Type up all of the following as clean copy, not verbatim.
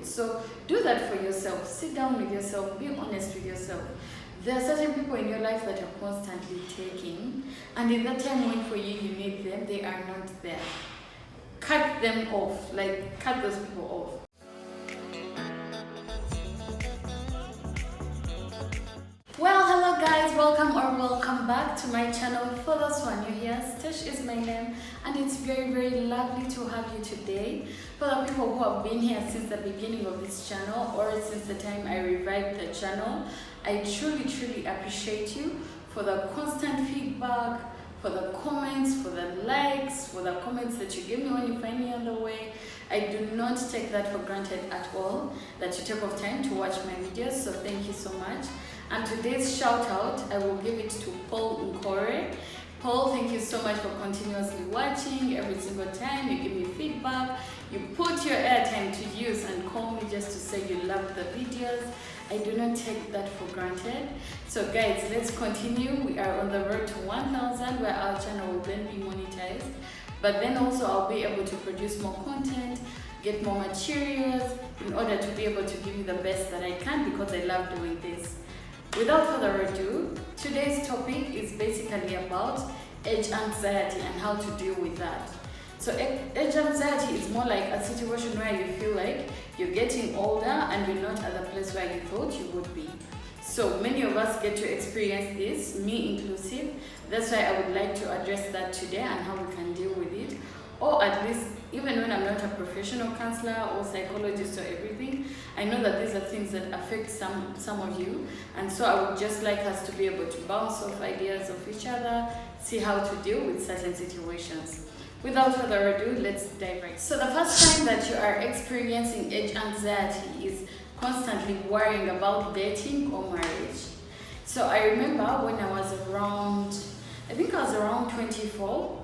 So do that for yourself. Sit down with yourself. Be honest with yourself. There are certain people in your life that are constantly taking, and in that time when for you need them, they are not there. Cut them off. Like, cut those people off. Well, hello guys, welcome back to my channel. For those one you're here, Stash is my name, and it's very lovely to have you today. For the people who have been here since the beginning of this channel, or since the time I revived the channel, I truly appreciate you for the constant feedback, for the comments, for the likes, for the comments that you give me when you find me on the way. I do not take that for granted at all, that you take off time to watch my videos, so thank you so much. And today's shout out, I will give it to Paul Nkore. Paul, thank you so much for continuously watching. Every single time you give me feedback, you put your airtime to use and call me just to say you love the videos. I do not take that for granted. So guys, let's continue. We are on the road to 1,000, where our channel will then be monetized. But then also I'll be able to produce more content, get more materials in order to be able to give you the best that I can, because I love doing this. Without further ado, today's topic is basically about age anxiety and how to deal with that. So age anxiety is more like a situation where you feel like you're getting older and you're not at the place where you thought you would be. So many of us get to experience this, me inclusive. That's why I would like to address that today and how we can deal with it. Or at least, even when I'm not a professional counselor or psychologist or everything, I know that these are things that affect some of you. And so I would just like us to be able to bounce off ideas of each other, see how to deal with certain situations. Without further ado, let's dive right. So the first time that you are experiencing age anxiety is constantly worrying about dating or marriage. So I remember when I was around, I think I was around 24,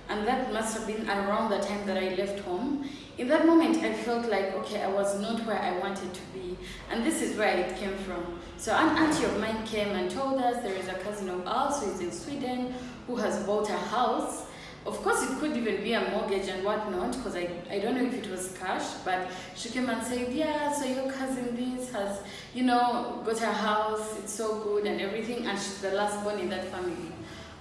and that must have been around the time that I left home. In that moment, I felt like, okay, I was not where I wanted to be, and this is where it came from. So an auntie of mine came and told us there is a cousin of ours who is in Sweden who has bought a house. Of course, it could even be a mortgage and whatnot, because I don't know if it was cash, but she came and said, yeah, so your cousin this has, got a house, it's so good and everything, and she's the last born in that family.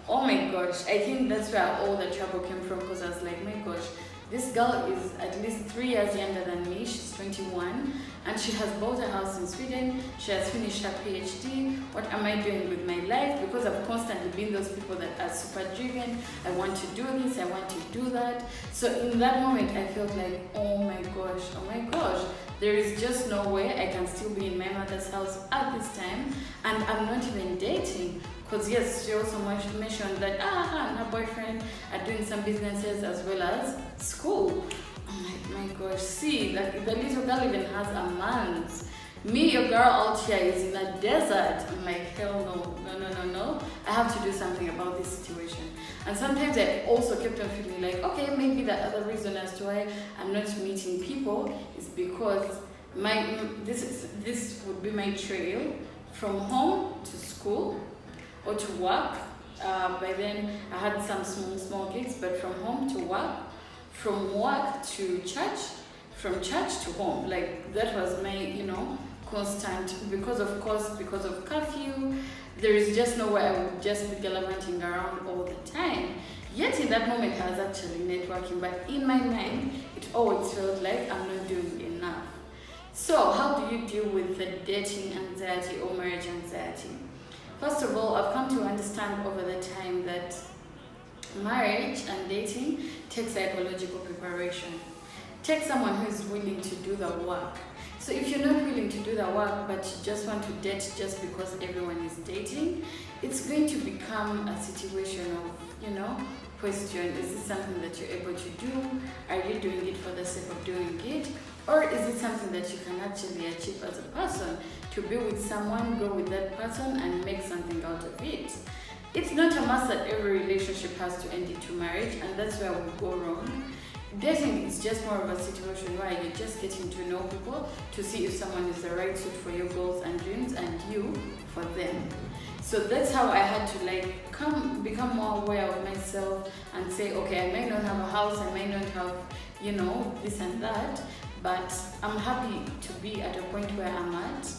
Oh my gosh, I think that's where all the trouble came from, because I was like, my gosh, this girl is at least 3 years younger than me. She's 21 and she has bought a house in Sweden. She has finished her PhD. What am I doing with my life? Because I've constantly been those people that are super driven. I want to do this, I want to do that. So in that moment, I felt like, oh my gosh, there is just no way I can still be in my mother's house at this time, and I'm not even dating. Because yes, she also mentioned that and her boyfriend are doing some businesses as well as school. I'm like, my gosh, see, like the little girl even has a man's. Me, your girl out here is in a desert. I'm like, hell no. I have to do something about this situation. And sometimes I also kept on feeling like, okay, maybe the other reason as to why I'm not meeting people is because this would be my trail from home to school or to work. By then I had some small gigs, but from home to work, from work to church, from church to home. Like that was my, constant, because of curfew, there is just no way I would just be gallivanting around all the time. Yet in that moment I was actually networking, but in my mind it always felt like I'm not doing enough. So how do you deal with the dating anxiety or marriage anxiety? First of all, I've come to understand over the time that marriage and dating takes psychological preparation. Take someone who is willing to do the work. So if you're not willing to do the work, but you just want to date just because everyone is dating, it's going to become a situation of, question, is this something that you're able to do? Are you doing it for the sake of doing it? Or is it something that you can actually achieve as a person, to be with someone, go with that person and make something out of it? It's not a must that every relationship has to end into marriage, and that's where we go wrong. Dating is just more of a situation where you're just getting to know people to see if someone is the right suit for your goals and dreams, and you for them. So that's how I had to become more aware of myself and say, okay, I may not have a house, I may not have, this and that, but I'm happy to be at a point where I'm at,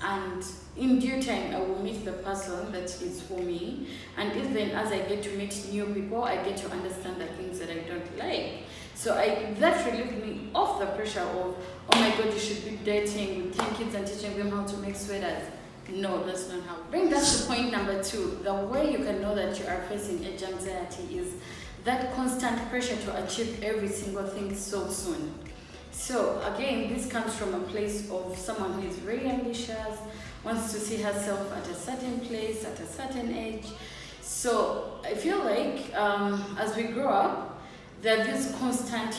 and in due time I will meet the person that is for me. And even as I get to meet new people, I get to understand the things that I don't like. So that relieved me of the pressure of, oh my god, you should be dating with 10 kids and teaching them how to make sweaters. No, that's not how. Bring us to point number 2. The way you can know that you are facing age anxiety is that constant pressure to achieve every single thing so soon. So again, this comes from a place of someone who is very ambitious, wants to see herself at a certain place, at a certain age. So I feel like as we grow up, there's this constant,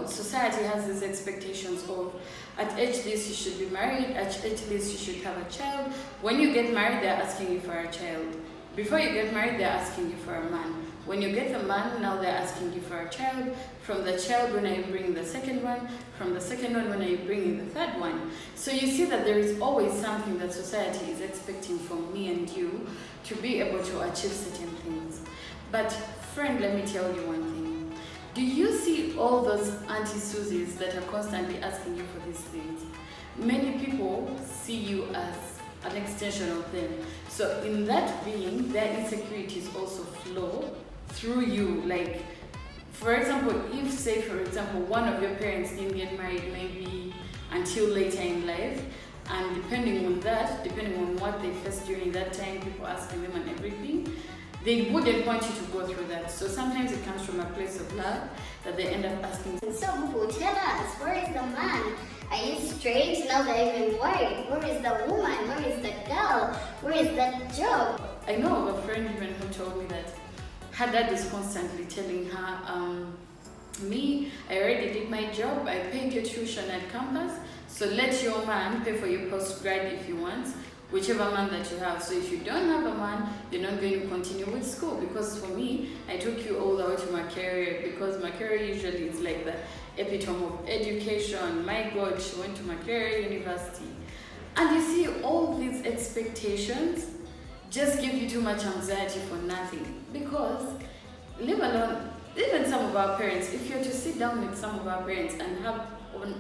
society has these expectations of, at age this you should be married, at age this you should have a child. When you get married, they're asking you for a child. Before you get married, they're asking you for a man. When you get the man, now they're asking you for a child. From the child, when are you bringing the second one? From the second one, when are you bringing the third one? So you see that there is always something that society is expecting from me and you to be able to achieve certain things. But friend, let me tell you one thing. Do you see all those Auntie Susies that are constantly asking you for these things? Many people see you as an extension of them. So in that being, their insecurities also flow through you. Like, for example, if say for example one of your parents didn't get married maybe until later in life, and depending on what they faced during that time, people asking them and everything, they wouldn't want you to go through that. So sometimes it comes from a place of love that they end up asking. So Bubu, tell us, where is the man? Are you straight now that you've been worried? Where is the woman? Where is the girl? Where is the job? I know of a friend even who told me that her dad is constantly telling her, me, I already did my job, I paid your tuition at campus, so let your man pay for your postgrad if he wants, whichever man that you have. So if you don't have a man, you're not going to continue with school. Because for me, I took you all the way to Makerere, because Makerere usually is like the epitome of education. My God, she went to Makerere University. And you see, all these expectations just give you too much anxiety for nothing. Because, leave alone, even some of our parents, if you're to sit down with some of our parents and have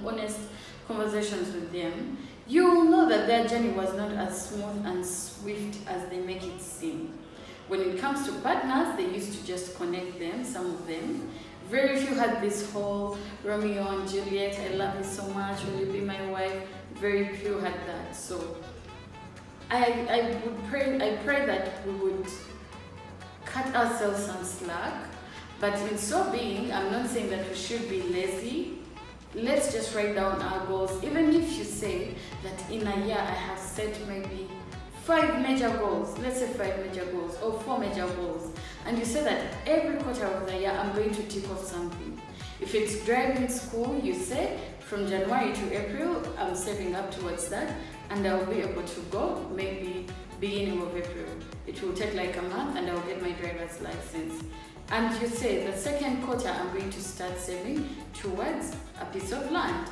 honest conversations with them, you will know that their journey was not as smooth and swift as they make it seem. When it comes to partners, they used to just connect them, some of them. Very few had this whole Romeo and Juliet, I love you so much, will you be my wife? Very few had that. So I pray that we would cut ourselves some slack, but in so being, I'm not saying that we should be lazy. Let's just write down our goals. Even if you say that in a year I have set maybe 5 major goals, let's say 5 major goals or 4 major goals, and you say that every quarter of the year I'm going to tick off something. If it's driving school, you say from January to April I'm saving up towards that, and I'll be able to go maybe beginning of April. It will take like a month and I'll get my driver's license. And you say the second quarter I'm going to start saving towards a piece of land.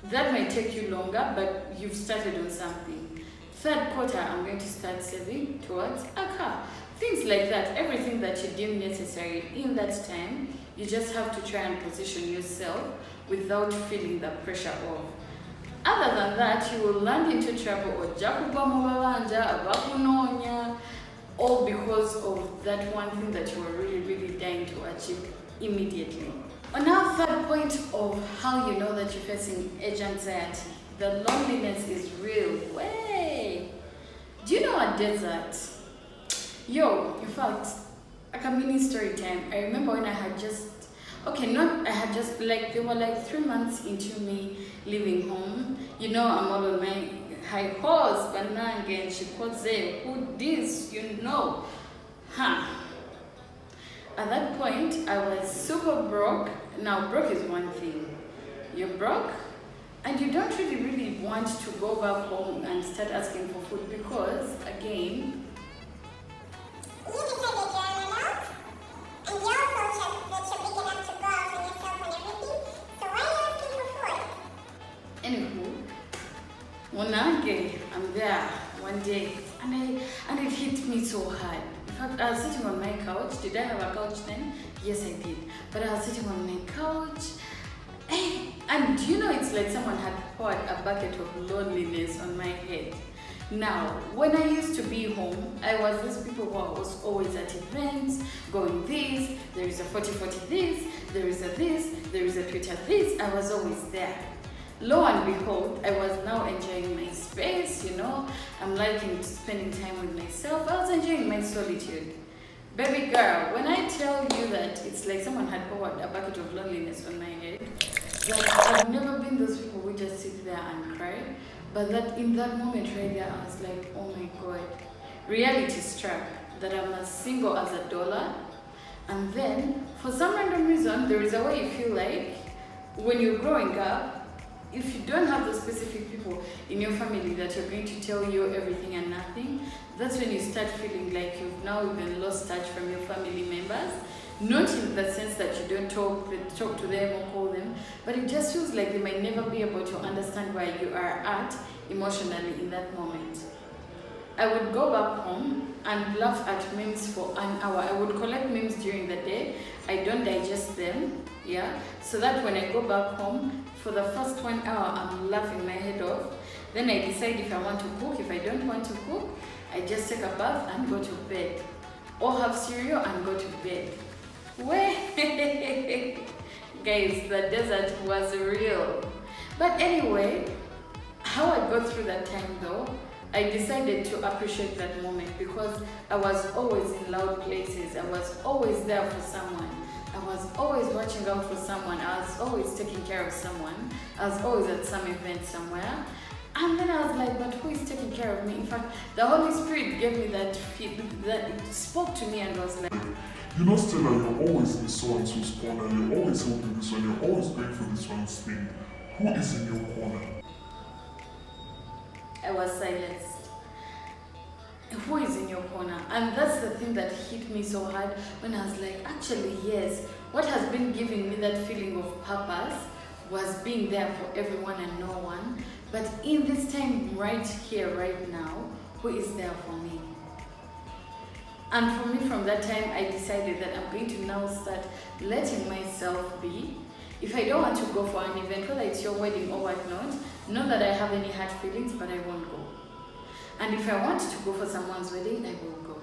That might take you longer, but you've started on something. Third quarter I'm going to start saving towards a car. Things like that, everything that you deem necessary in that time, you just have to try and position yourself without feeling the pressure of. Other than that, you will land into trouble or all because of that one thing that you were really, really dying to achieve immediately. On our third point of how you know that you're facing age anxiety, the loneliness is real. Way! Do you know a desert? Yo, in fact, like a mini story time. I remember when I had just, they were like 3 months into me leaving home. You know, I'm all on my high horse, bananga, and she calls there, who this, At that point, I was super broke. Now, broke is one thing. You're broke, and you don't really want to go back home and start asking for food because, again, you decided you're an adult, and you also that you're big enough to go out on yourself and everything, so why are you asking for food? Anywho, I'm there one day, and it hit me so hard. In fact, I was sitting on my couch. Did I have a couch then? Yes, I did. But I was sitting on my couch. Hey, And you know, it's like someone had poured a bucket of loneliness on my head. Now, when I used to be home, I was these people who was always at events, going this, there is a 40-40 this, there is a this, there is a Twitter this, I was always there. Lo and behold, I was now enjoying my space, you know, I'm liking spending time with myself, I was enjoying my solitude. Baby girl, when I tell you that it's like someone had poured a bucket of loneliness on my head, that I've never been those people who just sit there and cry, but that in that moment right there, I was like, oh my God, reality struck that I'm as single as a dollar. And then, for some random reason, there is a way you feel like when you're growing up, if you don't have those specific people in your family that are going to tell you everything and nothing, that's when you start feeling like you've now even lost touch from your family members. Not in the sense that you don't talk to them or call them, but it just feels like they might never be able to understand where you are at emotionally in that moment. I would go back home and laugh at memes for an hour. I would collect memes during the day. I don't digest them, yeah? So that when I go back home, for the first 1 hour, I'm laughing my head off. Then I decide if I want to cook. If I don't want to cook, I just take a bath and go to bed. Or have cereal and go to bed. Guys, the desert was real. But anyway, how I got through that time though, I decided to appreciate that moment because I was always in loud places. I was always there for someone. I was always watching out for someone. I was always taking care of someone. I was always at some event somewhere. And then I was like, but who is taking care of me? In fact, the Holy Spirit gave me that it spoke to me and was like, you know, Stella, you're always in so-and-so's corner, you're always helping this one, you're always going for this one's thing. Who is in your corner? I was silenced. Who is in your corner? And that's the thing that hit me so hard when I was like, actually, yes, what has been giving me that feeling of purpose was being there for everyone and no one. But in this time, right here, right now, who is there for me? And for me, from that time, I decided that I'm going to now start letting myself be. If I don't want to go for an event, whether it's your wedding or whatnot, not that I have any hard feelings, but I won't go. And if I want to go for someone's wedding, I will go.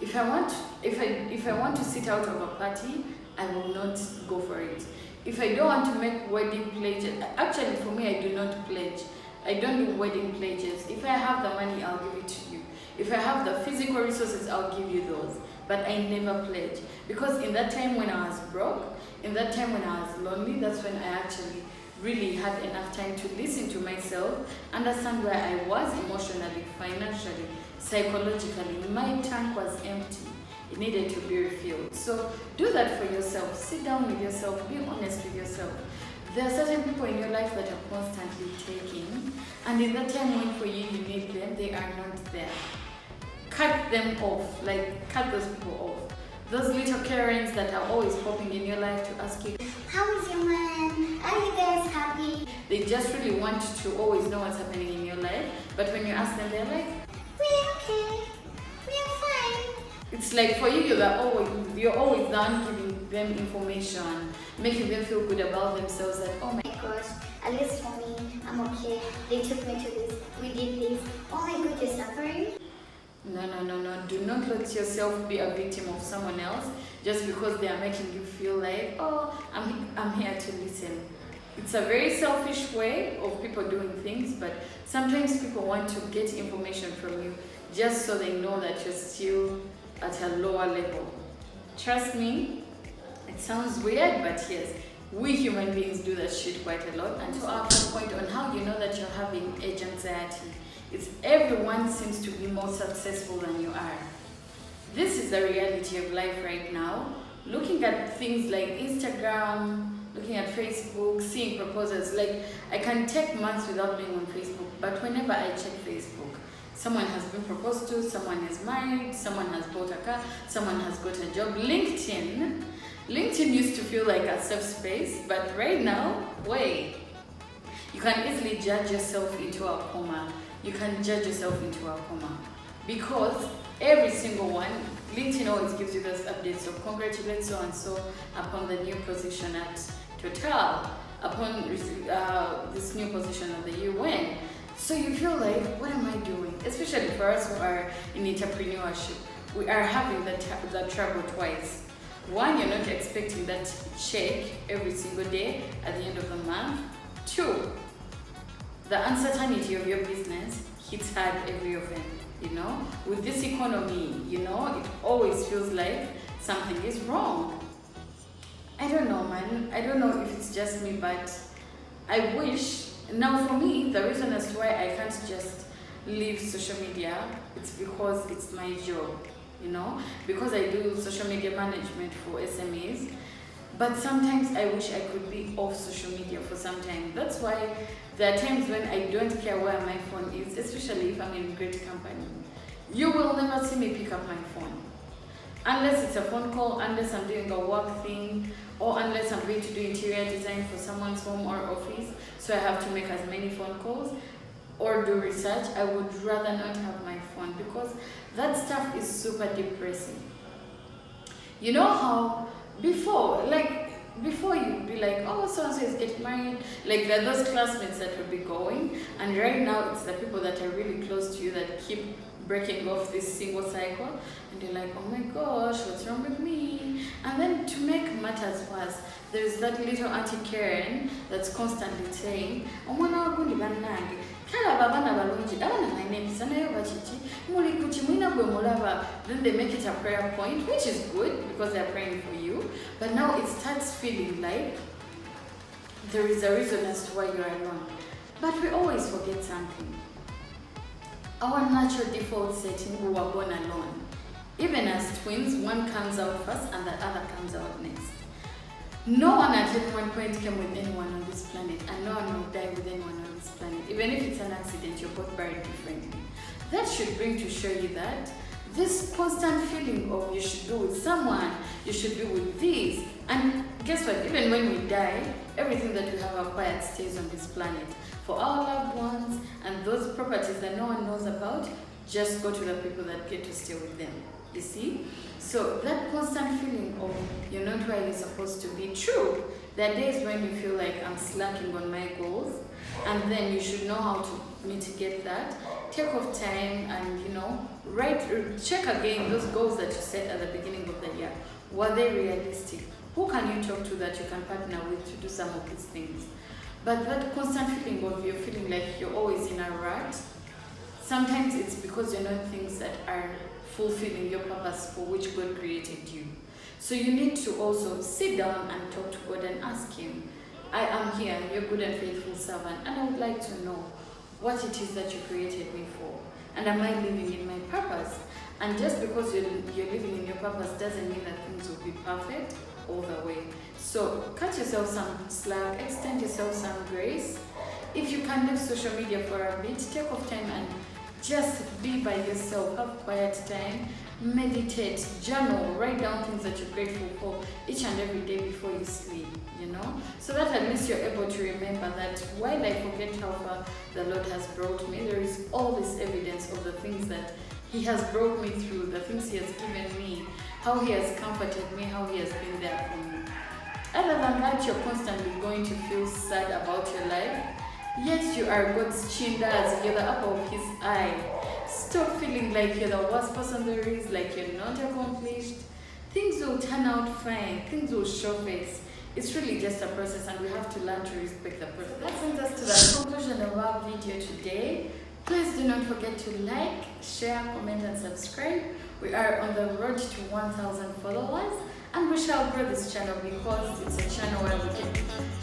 If I want to sit out of a party, I will not go for it. If I don't want to make wedding pledges, actually for me, I do not pledge. I don't do wedding pledges. If I have the money, I'll give it to you. If I have the physical resources, I'll give you those. But I never pledge. Because in that time when I was broke, in that time when I was lonely, that's when I actually really had enough time to listen to myself, understand where I was emotionally, financially, psychologically. My tank was empty. It needed to be refilled. So do that for yourself. Sit down with yourself. Be honest with yourself. There are certain people in your life that are constantly taking, and in that time when for you need them, they are not there. Cut them off, like cut those people off. Those little Karens that are always popping in your life to ask you, How is your man? Are you guys happy? they just really want to always know what's happening in your life, but when you ask them, they're like, We're okay. We're fine. it's like for you, you're always done giving them information, making them feel good about themselves, that, oh my Gosh, at least for me, I'm okay. They took me to this. We did this. Oh my God, you're suffering? No. Do not let yourself be a victim of someone else just because they are making you feel like, oh, I'm here to listen. It's a very selfish way of people doing things, but sometimes people want to get information from you just so they know that you're still at a lower level. Trust me, it sounds weird, but yes, we human beings do that shit quite a lot. And to our first point on how you know that you're having age anxiety, it's everyone seems to be more successful than you are. This is the reality of life right now. Looking at things like Instagram, looking at Facebook, seeing proposals, like I can take months without being on Facebook, but whenever I check Facebook, someone has been proposed to, someone is married, someone has bought a car, someone has got a job. LinkedIn used to feel like a safe space, but right now, wait. You can easily judge yourself into a coma. You can judge yourself into a coma. Because every single one, LinkedIn always gives you those updates. So congratulate so and so upon the new position at Total. upon this new position of the year when. So you feel like, what am I doing? Especially for us who are in entrepreneurship, we are having that trouble twice. One, you're not expecting that check every single day at the end of the month. Two, the uncertainty of your business hits hard every often. With this economy, it always feels like something is wrong. I don't know, man. I don't know if it's just me, but I wish. Now, for me, the reason as to why I can't just leave social media, it's because it's my job, because I do social media management for SMEs. But sometimes I wish I could be off social media for some time. That's why there are times when I don't care where my phone is, especially if I'm in great company. You will never see me pick up my phone. Unless it's a phone call, unless I'm doing a work thing, or unless I'm going to do interior design for someone's home or office, so I have to make as many phone calls or do research, I would rather not have my phone because that stuff is super depressing. You know how before you'd be like, oh, so-and-so is getting married, like there are those classmates that would be going, and right now it's the people that are really close to you that keep breaking off this single cycle, and you're like, oh my gosh, what's wrong with me? And then to make matters worse, there's that little Auntie Karen that's constantly saying, omwana wagundi bannange kala babana balungi abana bainempisa nayo bachichi muli kuchi mwina bwe mulaba. Then they make it a prayer point, which is good because they're praying for you, but now it starts feeling like there is a reason as to why you're alone. But we always forget something. Our natural default setting, we were born alone. Even as twins, one comes out first and the other comes out next. No one at any one point came with anyone on this planet, and no one will die with anyone on this planet. Even if it's an accident, you're both buried differently. That should bring to show you that this constant feeling of you should be with someone, you should be with this. And guess what? Even when we die, everything that we have acquired stays on this planet. For our loved ones and those properties that no one knows about, just go to the people that get to stay with them. You see? So that constant feeling of you're not where you're supposed to be, true. There are days when you feel like I'm slacking on my goals, and then you should know how to mitigate that. Take off time and check again those goals that you set at the beginning of the year. Were they realistic? Who can you talk to that you can partner with to do some of these things? But that constant feeling of you're feeling like you're always in a rut, sometimes it's because you're not things that are fulfilling your purpose for which God created you. So you need to also sit down and talk to God and ask Him, I am here, your good and faithful servant, and I would like to know what it is that you created me for. And am I living in my purpose? And just because you're living in your purpose doesn't mean that things will be perfect all the way. So cut yourself some slack, extend yourself some grace. If you can leave social media for a bit, take off time and just be by yourself, have quiet time, meditate, journal, write down things that you're grateful for each and every day before you sleep, so that at least you're able to remember that while I forget how far the Lord has brought me, there is all this evidence of the things that He has brought me through, the things He has given me, how He has comforted me, how He has been there for me. Other than that, you're constantly going to feel sad about your life, yet you are God's chindas, you're the apple of His eye. Stop feeling like you're the worst person there is, like you're not accomplished. Things will turn out fine, things will show face. It's really just a process, and we have to learn to respect the process. That brings us to the conclusion of our video today. Please do not forget to like, share, comment and subscribe. We are on the road to 1,000 followers, and we shall grow this channel because it's a channel where we can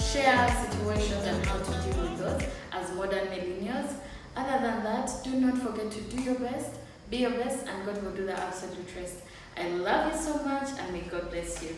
share situations and how to deal with those as modern millennials. Other than that, do not forget to do your best, be your best, and God will do the absolute rest. I love you so much, and may God bless you.